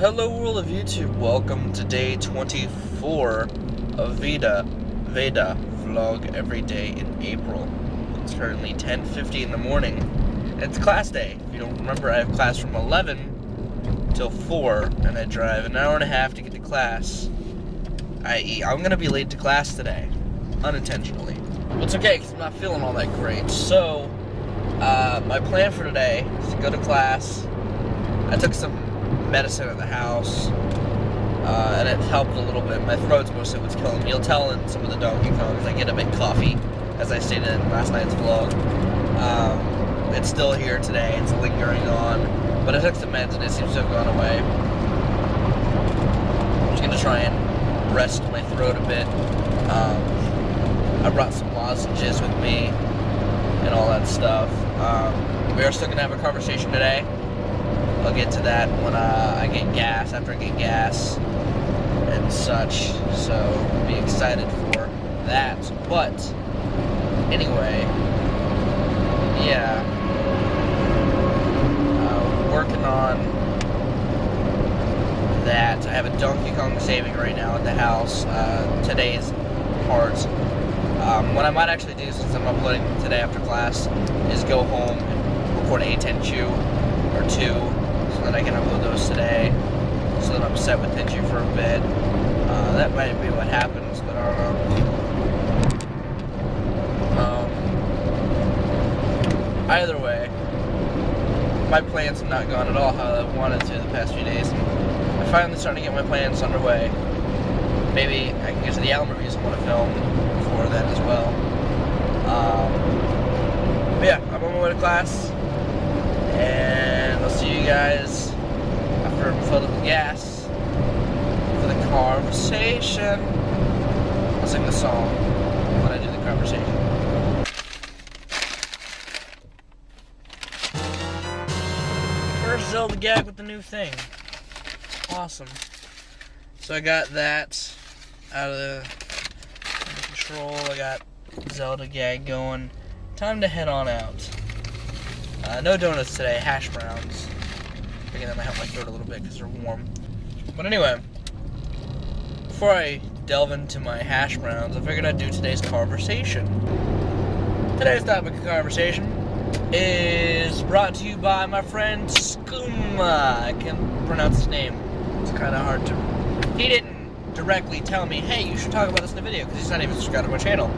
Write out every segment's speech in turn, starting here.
Hello world of YouTube, welcome to day 24 of VEDA vlog every day in April. It's currently 10:50 in the morning. It's class day. If you don't remember, I have class from 11 till 4, and I drive an hour and a half to get to class, i.e. I'm gonna be late to class today, unintentionally. Well, it's okay, because I'm not feeling all that great. So, my plan for today is to go to class. I took some medicine at the house, and it helped a little bit. My throat's mostly what's killing me. You'll tell in some of the Donkey Kongs I get a bit coffee, as I stated in last night's vlog. It's still here today, it's lingering on, but I took some meds and it seems to have gone away. I'm just going to try and rest my throat a bit. I brought some lozenges with me and all that stuff. We are still going to have a conversation today. I'll get to that when I get gas, after I get gas and such, so be excited for that. But anyway, yeah, working on that. I have a Donkey Kong saving right now at the house, today's part. What I might actually do, since I'm uploading today after class, is go home and record a Tenchu or 2, so that I can upload those today, so that I'm set with Tenchu for a bit. That might be what happens, but I don't know. Either way, my plans have not gone at all how I wanted to the past few days. I'm finally starting to get my plans underway. Maybe I can get to the album reviews I want to film before then as well. But yeah, I'm on my way to class, and I'll see you guys after I'm filled up with gas for the conversation. I'll sing the song when I do the conversation. First Zelda gag with the new thing. Awesome. So I got that out of control. I got Zelda gag going. Time to head on out. No donuts today, hash browns. Again, that might help my throat a little bit because they're warm. But anyway, before I delve into my hash browns, I figured I'd do today's conversation. Today's topic of conversation is brought to you by my friend Skooma. I can't pronounce his name. It's kind of hard to... He didn't directly tell me, hey, you should talk about this in the video, because he's not even subscribed to my channel.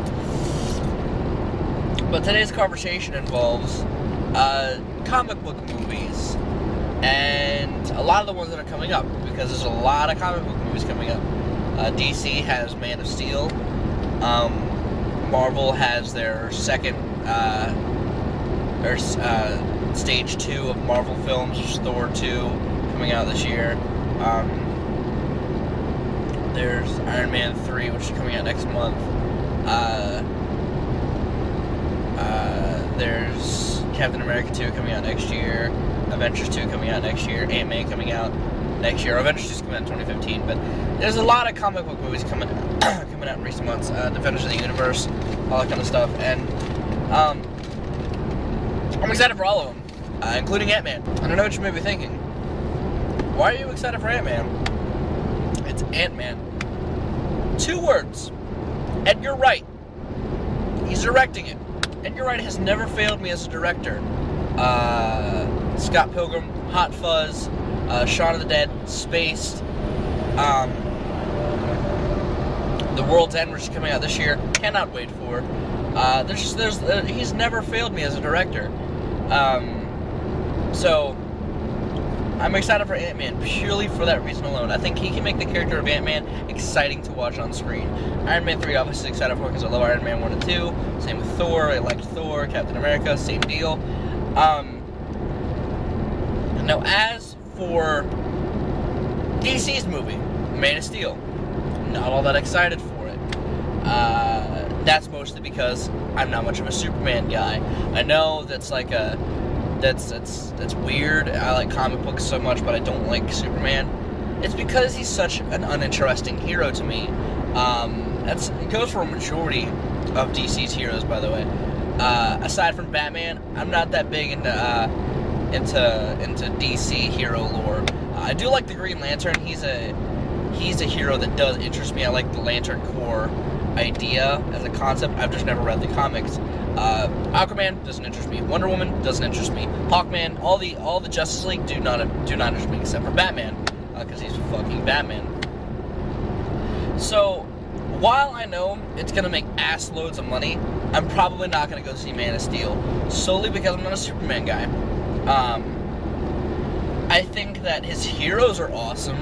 But today's conversation involves comic book movies, and a lot of the ones that are coming up, because there's a lot of comic book movies coming up. DC has Man of Steel. Marvel has their second, stage 2 of Marvel films, which is Thor 2, coming out this year. There's Iron Man 3, which is coming out next month. There's Captain America 2 coming out next year. Avengers 2 coming out next year. AntMan coming out next year. Avengers 2 is coming out in 2015. But there's a lot of comic book movies coming out in recent months. Defenders of the Universe, all that kind of stuff. And I'm excited for all of them, including Ant-Man. And I know what you may be thinking. Why are you excited for Ant-Man? It's Ant-Man. 2 words. Edgar Wright. He's directing it. Edgar Wright has never failed me as a director. Scott Pilgrim, Hot Fuzz, Shaun of the Dead, Spaced, The World's End, which is coming out this year. Cannot wait for. He's never failed me as a director. So I'm excited for Ant-Man purely for that reason alone. I think he can make the character of Ant-Man exciting to watch on screen. Iron Man 3 obviously excited for because I love Iron Man 1 and 2. Same with Thor. I liked Thor. Captain America, same deal. Now as for DC's movie, Man of Steel, not all that excited for it. That's mostly because I'm not much of a Superman guy. I know that's like a... That's weird. I like comic books so much, but I don't like Superman. It's because he's such an uninteresting hero to me. It goes for a majority of DC's heroes, by the way. Aside from Batman, I'm not that big into DC hero lore. I do like the Green Lantern. He's a hero that does interest me. I like the Lantern Corps idea as a concept. I've just never read the comics. Aquaman doesn't interest me. Wonder Woman doesn't interest me. Hawkman, all the Justice League do not interest me except for Batman, because he's fucking Batman. So while I know it's gonna make ass loads of money, I'm probably not gonna go see Man of Steel solely because I'm not a Superman guy. I think that his heroes are awesome.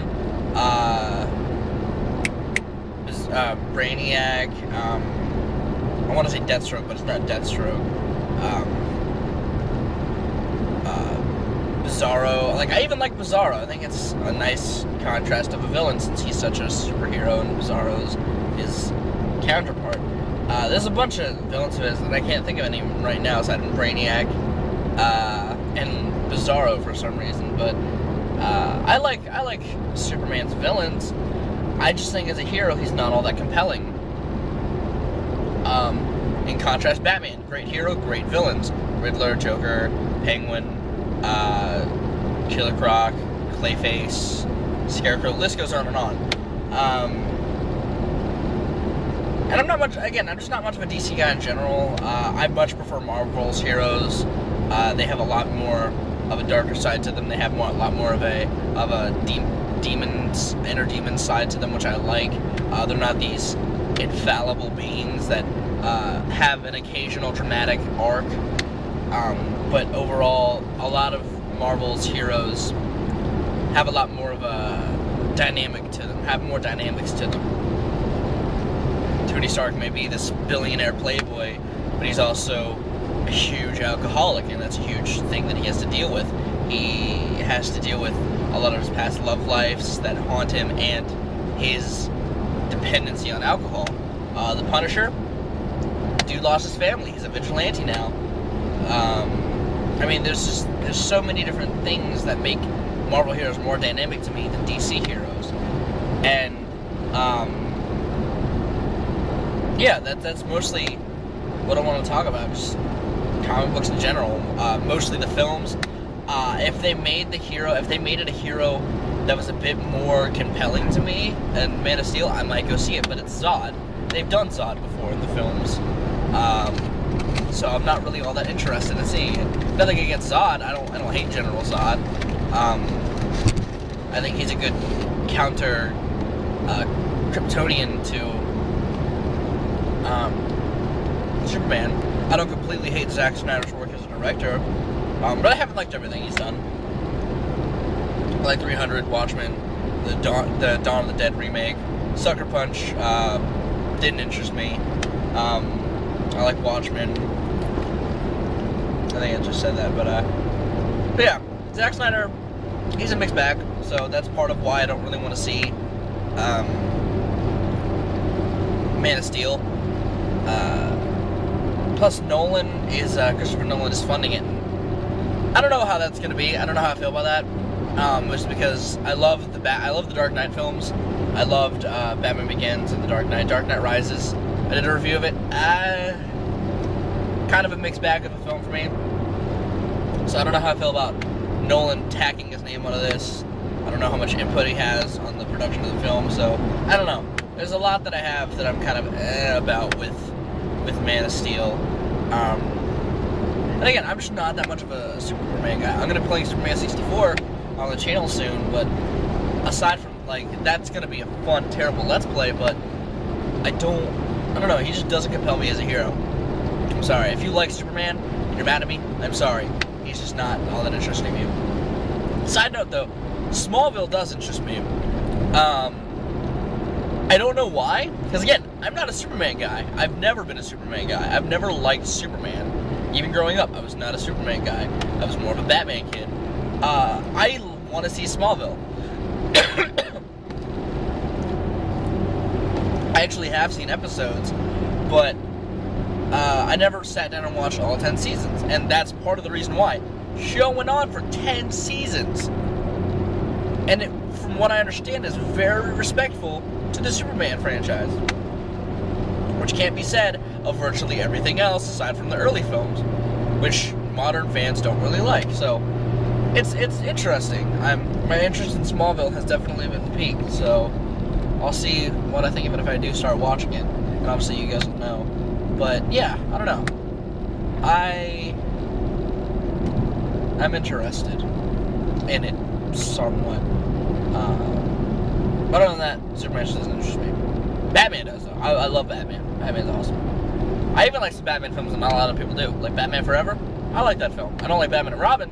Brainiac. I want to say Deathstroke, but it's not Deathstroke. Bizarro. Like, I even like Bizarro. I think it's a nice contrast of a villain since he's such a superhero and Bizarro's his counterpart. There's a bunch of villains of his that I can't think of any right now aside from Brainiac and Bizarro for some reason. But I like Superman's villains. I just think as a hero he's not all that compelling. In contrast, Batman, great hero, great villains. Riddler, Joker, Penguin, Killer Croc, Clayface, Scarecrow, list goes on and on. And I'm just not much of a DC guy in general. I much prefer Marvel's heroes. They have a lot more of a darker side to them. They have a lot more of a inner demon side to them, which I like. They're not these infallible beings that have an occasional dramatic arc. But overall, a lot of Marvel's heroes have a lot more of a dynamic to them, have more dynamics to them. Tony Stark may be this billionaire playboy, but he's also a huge alcoholic, and that's a huge thing that he has to deal with. He has to deal with a lot of his past love lives that haunt him and his dependency on alcohol. The Punisher, dude lost his family. He's a vigilante now. I mean, there's so many different things that make Marvel heroes more dynamic to me than DC heroes. And yeah, that's mostly what I want to talk about. Just comic books in general. Mostly the films. If they made it a hero that was a bit more compelling to me than Man of Steel, I might go see it. But it's Zod. They've done Zod before in the films. So I'm not really all that interested in seeing it. Nothing against Zod. I don't hate General Zod. I think he's a good counter Kryptonian to Superman. I don't completely hate Zack Snyder's work as a director, but I haven't liked everything he's done. I like 300, Watchmen, the Dawn of the Dead remake, Sucker Punch didn't interest me. I like Watchmen. I think I just said that, but yeah, Zack Snyder, he's a mixed bag, so that's part of why I don't really want to see Man of Steel. Plus, Christopher Nolan is funding it. I don't know how that's gonna be. I don't know how I feel about that. Just because I love the Dark Knight films. I loved Batman Begins and The Dark Knight. Dark Knight Rises, I did a review of it. Kind of a mixed bag of a film for me. So I don't know how I feel about Nolan tacking his name onto this. I don't know how much input he has on the production of the film. So I don't know. There's a lot that I have that I'm kind of about with Man of Steel. And again, I'm just not that much of a Superman guy. I'm gonna be playing Superman 64 on the channel soon, but aside from that's gonna be a fun, terrible Let's Play. But I don't know. He just doesn't compel me as a hero. I'm sorry. If you like Superman and you're mad at me, I'm sorry. He's just not all that interesting to me. Side note though, Smallville does interest me. I don't know why, because again, I'm not a Superman guy. I've never been a Superman guy. I've never liked Superman. Even growing up, I was not a Superman guy. I was more of a Batman kid. I want to see Smallville. I actually have seen episodes, but I never sat down and watched all 10 seasons, and that's part of the reason why. Show went on for 10 seasons, and it, from what I understand, is very respectful to the Superman franchise, which can't be said of virtually everything else aside from the early films, which modern fans don't really like. So it's interesting. My interest in Smallville has definitely been piqued, so I'll see what I think of it if I do start watching it. And obviously you guys will know. But yeah, I don't know. I'm interested in it somewhat. But other than that, Superman just doesn't interest me. Batman does though. I love Batman. Batman's awesome. I even like some Batman films that not a lot of people do. Like Batman Forever. I like that film. I don't like Batman and Robin,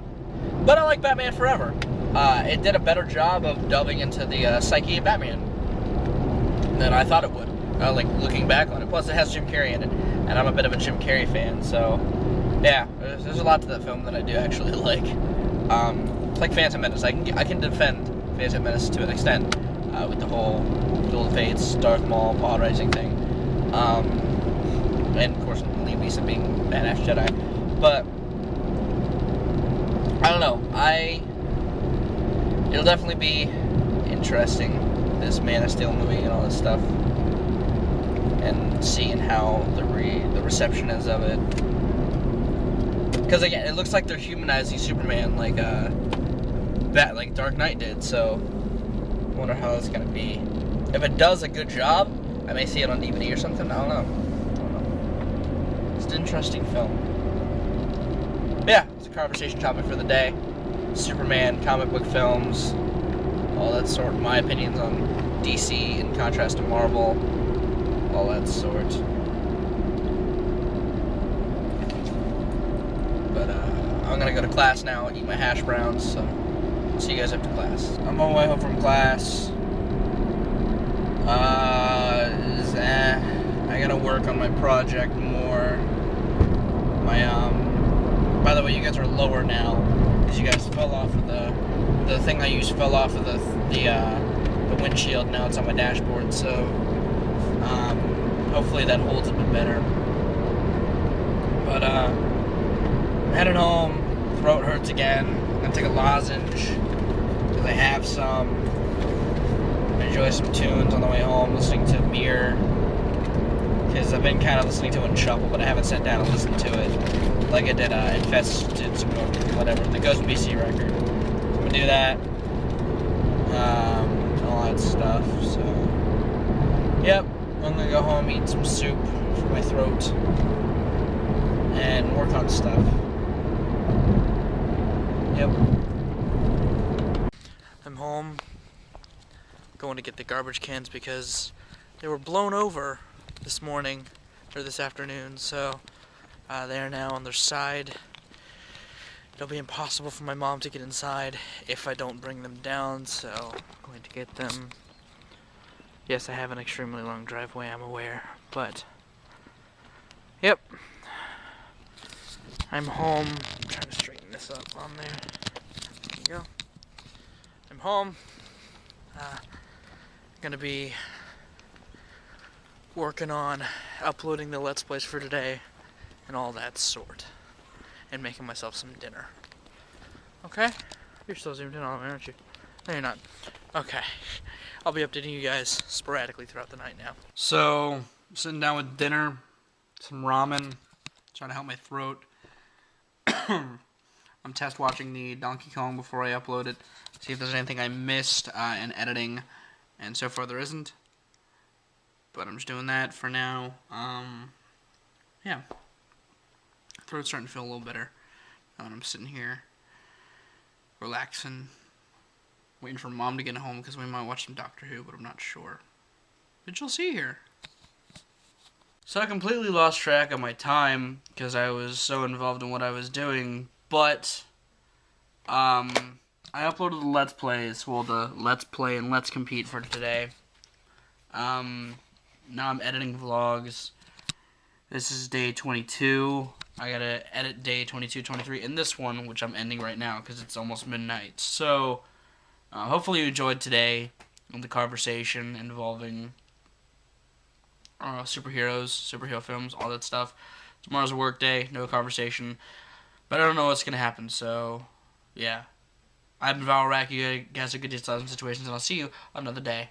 but I like Batman Forever. It did a better job of delving into the psyche of Batman than I thought it would. Like looking back on it. Plus, it has Jim Carrey in it, and I'm a bit of a Jim Carrey fan. So, yeah, there's a lot to that film that I do actually like. It's like Phantom Menace. I can defend Phantom Menace to an extent with the whole Duel of Fates, Darth Maul, pod racing thing, and of course Liam Neeson being badass Jedi. But I don't know. It'll definitely be interesting, this Man of Steel movie and all this stuff, and seeing how the reception is of it. Because again, it looks like they're humanizing Superman like Dark Knight did. So I wonder how that's gonna be. If it does a good job, I may see it on DVD or something. I don't know. It's an interesting film. Yeah, it's a conversation topic for the day. Superman, comic book films, all that sort. My opinions on DC in contrast to Marvel, all that sort. But I'm gonna go to class now and eat my hash browns, so I'll see you guys after class. I'm on my way home from class. I gotta work on my project more. By the way, you guys are lower now because you guys fell off of the thing I used fell off of the windshield. Now it's on my dashboard, so hopefully that holds a bit better. But I'm heading home. Throat hurts again. I'm gonna take a lozenge because I have some. Enjoy some tunes on the way home, listening to Mirror, because I've been kind of listening to it in shuffle, but I haven't sat down and listened to it like I did Infested, whatever, the Ghost BC record. So I'm gonna do that, all that stuff. So yep, I'm gonna go home, eat some soup for my throat, and work on stuff. Yep. I'm home, going to get the garbage cans because they were blown over this morning or this afternoon, so they are now on their side. It'll be impossible for my mom to get inside if I don't bring them down, so I'm going to get them. Yes, I have an extremely long driveway, I'm aware, but yep, I'm home. I'm trying to straighten this up on there. There you go. I'm home. Gonna be working on uploading the Let's Plays for today and all that sort, and making myself some dinner. Okay? You're still zoomed in on me, aren't you? No, you're not. Okay. I'll be updating you guys sporadically throughout the night now. So, I'm sitting down with dinner, some ramen, trying to help my throat. I'm test watching the Donkey Kong before I upload it, see if there's anything I missed in editing, and so far there isn't. But I'm just doing that for now. Yeah. Throat's starting to feel a little better now that I'm sitting here, relaxing, waiting for Mom to get home because we might watch some Doctor Who, but I'm not sure. But you'll see here. So I completely lost track of my time because I was so involved in what I was doing, but I uploaded the Let's Plays, well, the Let's Play and Let's Compete for today. Now I'm editing vlogs. This is day 22. I gotta edit day 22, 23, and this one, which I'm ending right now because it's almost midnight. So, hopefully you enjoyed today the conversation involving superhero films, all that stuff. Tomorrow's a work day, no conversation. But I don't know what's gonna happen, so, yeah. I've been Viralrak. You guys have good days, situations, and I'll see you another day.